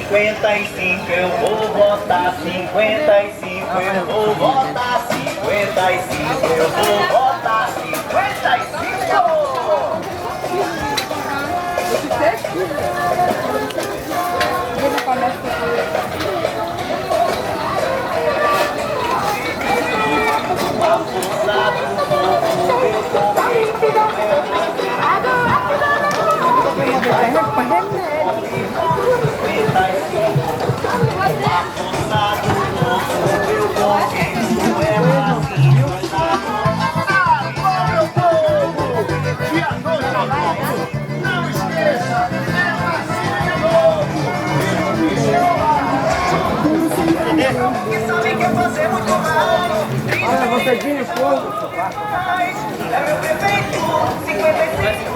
55, eu vou votar 55, eu vou votar 55, eu vou votar 55. Que sabe que eu fazer muito mal. Você tira o fogo. É meu prefeito, 55.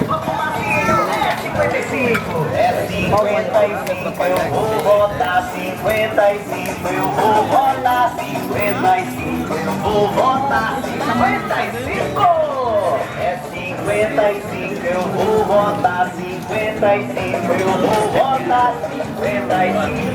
Vamos Marcinho, é 55. É 55, eu vou votar 55. Eu vou votar 55. Eu vou votar 55. É 55, eu vou votar 55. Eu vou votar 55.